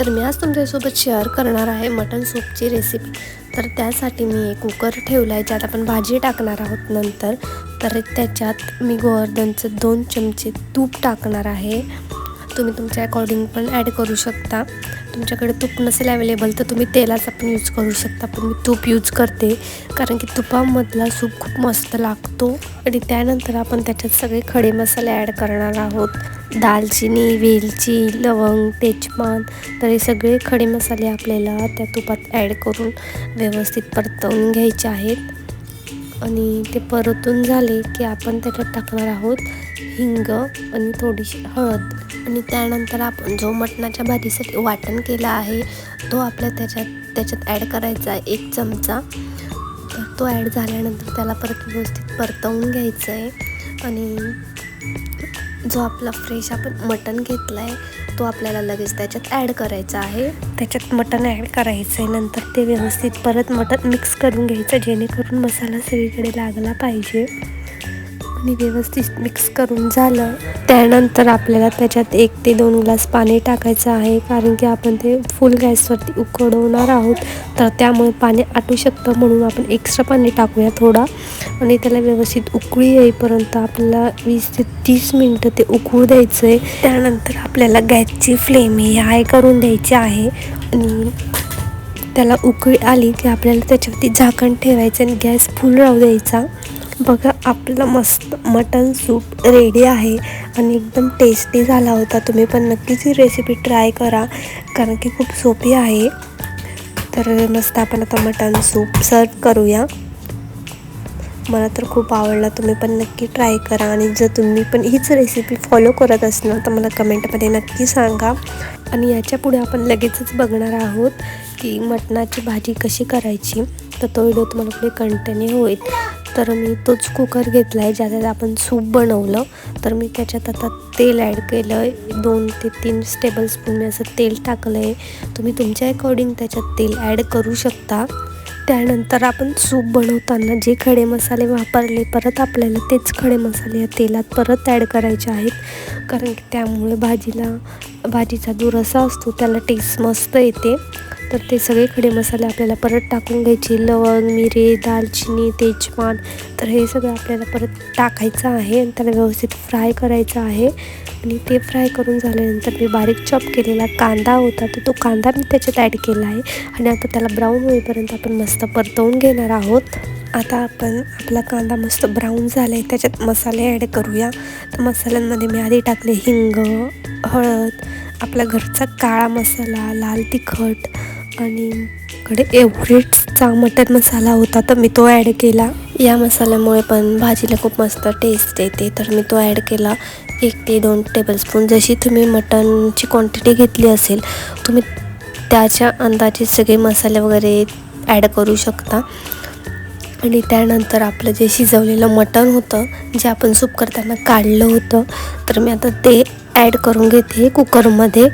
तर मी आज तुमच्यासोबत शेअर करणार आहे मटण सूपची रेसिपी। तर त्यासाठी मी एक कुकर ठेवला आहे ज्यात आपण भाजी टाकणार आहोत नंतर। तर त्याच्यात मी गोवर्धनचं 2 चमचे तूप टाकणार आहे। तुम्ही तुमच्या अकॉर्डिंग पण ॲड करू शकता। तुमच्याकडे तूप नसेल अवेलेबल तर तुम्ही तेलाचा पण यूज करू शकता, पण मी तूप यूज करते कारण की तुपामधला सूप खूप मस्त लागतो। आणि त्यानंतर आपण त्याच्यात सगळे खडे मसाले ॲड करणार आहोत। दालचिनी, वेलची, लवंग, तेजपान, तर हे सगळे खडे मसाले आपल्याला त्या तुपात ॲड करून व्यवस्थित परतवून घ्यायचे आहेत। आणि ते परतून झाले की आपण त्याच्यात टाकणार आहोत हिंग आणि थोडीशी हळद। आणि त्यानंतर आपण जो मटणाच्या भाजीसाठी वाटण केला आहे तो आपल्या त्याच्यात ॲड करायचा आहे 1 चमचा। तर तो ॲड झाल्यानंतर त्याला परत व्यवस्थित परतवून घ्यायचं आहे। आणि जो आपला फ्रेश आपण मटण घेतला आहे तो आपल्याला लगेच त्याच्यात ॲड करायचा आहे। त्याच्यात मटण ॲड करायचं आहे, नंतर ते व्यवस्थित परत मटण मिक्स करून घ्यायचं जेणेकरून मसाला सगळीकडे लागला पाहिजे। आणि व्यवस्थित मिक्स करून झालं त्यानंतर आपल्याला त्याच्यात 1 ते 2 ग्लास पाणी टाकायचं आहे, कारण की आपण ते फुल गॅसवरती उकळवणार आहोत तर त्यामुळे पाणी आटू शकतं, म्हणून आपण एक्स्ट्रा पाणी टाकूया थोडा। आणि त्याला व्यवस्थित उकळी येईपर्यंत आपल्याला 20 ते 30 मिनटं ते उकळू द्यायचं आहे। त्यानंतर आपल्याला गॅसची फ्लेम ही हाय करून द्यायची आहे। आणि त्याला उकळी आली की आपल्याला त्याच्यावरती झाकण ठेवायचं आणि गॅस फुल राहू द्यायचा। बघा आपलं मस्त मटण सूप रेडी आहे आणि एकदम टेस्टी झाला होता। तुम्ही पण नक्कीच ही रेसिपी ट्राय करा कारण की खूप सोपी आहे। तर मस्त आपण आता मटण सूप सर्व करूया। मला तर खूप आवडला, तुम्ही पण नक्की ट्राय करा। आणि जर तुम्ही पण हीच रेसिपी फॉलो करत असणार तर मला कमेंटमध्ये नक्की सांगा। आणि याच्या पुढे आपण लगेचच बघणार आहोत की मटणाची भाजी कशी करायची, तर तो व्हिडिओ तुम्हाला पुढे कंटिन्यू होईल। तर मी तोच कुकर घेतला आहे ज्याच्यात आपण सूप बनवलं। तर मी त्याच्यात आता तेल ॲड केलं आहे, 2 ते 3 टेबलस्पून मी असं तेल टाकलं आहे। तुम्ही तुमच्या अकॉर्डिंग त्याच्यात तेल ॲड करू शकता। त्यानंतर आपण सूप बनवताना जे खडे मसाले वापरले परत आपल्याला तेच खडे मसाले या तेलात परत ॲड करायचे आहेत, कारण की त्यामुळे भाजीचा जो रसा असतो त्याला टेस्ट मस्त येते। तर ते सगळे खडे मसाले आपल्याला परत टाकून घ्यायचे, लवंग, मिरे, दालचिनी, तेजपान, तर हे सगळं आपल्याला परत टाकायचं आहे आणि त्याला व्यवस्थित फ्राय करायचं आहे। आणि ते फ्राय करून झाल्यानंतर मी बारीक चॉप केलेला कांदा होता तर तो कांदा मी त्याच्यात ॲड केला आहे। आणि आता त्याला ब्राऊन होईपर्यंत आपण मस्त परतवून घेणार आहोत। आता आपण आपला कांदा मस्त ब्राऊन झाला आहे त्याच्यात मसाले ॲड करूया। तर मसाल्यांमध्ये मी आधी टाकले हिंग, हळद, आपला घरचा काळा मसाला, लाल तिखट आणि कडे एव्हरेस्टचा मटण मसाला होता तर मी तो ॲड केला। या मसाल्यामुळे पण भाजीला खूप मस्त टेस्ट येते, तर मी तो ॲड केला 1 ते 2 टेबलस्पून। जशी तुम्ही मटणची क्वांटिटी घेतली असेल तुम्ही त्याच्या अंदाजे सगळे मसाले वगैरे ॲड करू शकता। आणि त्यानंतर आपलं जे शिजवलेलं मटण होतं जे आपण सूप करताना काढलं होतं तर मी आता ते ॲड करून घेते कुकरमध्ये।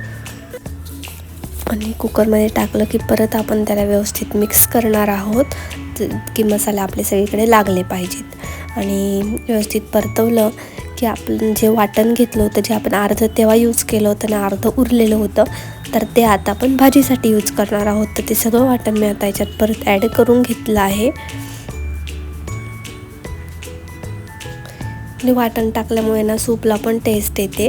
आणि कुकरमध्ये टाकलं की परत आपण त्याला व्यवस्थित मिक्स करणार आहोत की मसाले आपले सगळीकडे लागले पाहिजेत। आणि व्यवस्थित परतवलं की आपण जे वाटण घेतलं होतं जे आपण अर्धं तेव्हा यूज केलं होतं आणि अर्धं उरलेलं होतं तर ते आता आपण भाजीसाठी यूज करणार आहोत। तर ते सगळं वाटण मी आता याच्यात परत ॲड करून घेतलं आहे। आणि वाटण टाकल्यामुळे ना सूपला पण टेस्ट येते।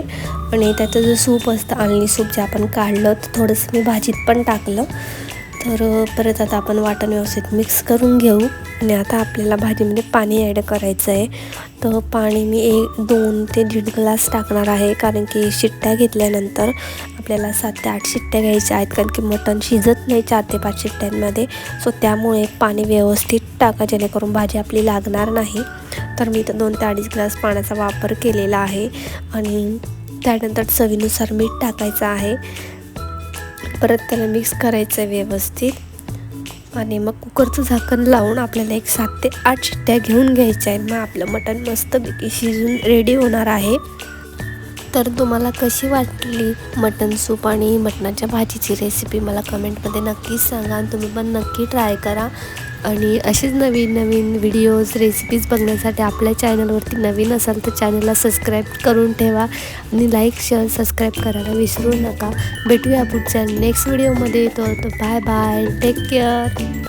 आणि त्याचं जो सूप असतं आलणी सूप जे आपण काढलं तर थोडंसं मी भाजीत पण टाकलं। तर परत आता आपण वाटण व्यवस्थित मिक्स करून घेऊ। आणि आता आपल्याला भाजीमध्ये पाणी ॲड करायचं आहे। तर पाणी मी 2 ते 1.5 ग्लास टाकणार आहे, कारण की शिट्ट्या घेतल्यानंतर आपल्याला 7 ते 8 शिट्ट्या घ्यायच्या आहेत, कारण की मटण शिजत नाही 4 ते 5 शिट्ट्यांमध्ये। सो त्यामुळे पाणी व्यवस्थित टाका जेणेकरून भाजी आपली लागणार नाही। तर मी तर 2 ते 2.5 ग्लास पाण्याचा वापर केलेला आहे। आणि त्यानंतर चवीनुसार मीठ टाकायचं आहे। परत त्याला मिक्स करायचं आहे व्यवस्थित। आणि मग कुकरचं झाकण लावून आपल्याला 7 ते 8 शिट्ट्या घेऊन घ्यायच्या आहेत। मग आपलं मटण मस्तपैकी शिजून रेडी होणार आहे। तर तुम्हाला कशी वाटली मटण सूप आणि मटणाच्या भाजीची रेसिपी मला कमेंटमध्ये नक्कीच सांगा आणि तुम्ही पण नक्की ट्राय करा। आणि असेच नवीन नवीन व्हिडिओज रेसिपीज बघण्यासाठी आपल्या चॅनलवरती नवीन असाल तर चॅनलला सबस्क्राईब करून ठेवा आणि लाईक शेअर सबस्क्राईब करायला विसरू नका. भेटूया पुढच्या नेक्स्ट व्हिडिओमध्ये. तर बाय बाय, टेक केअर.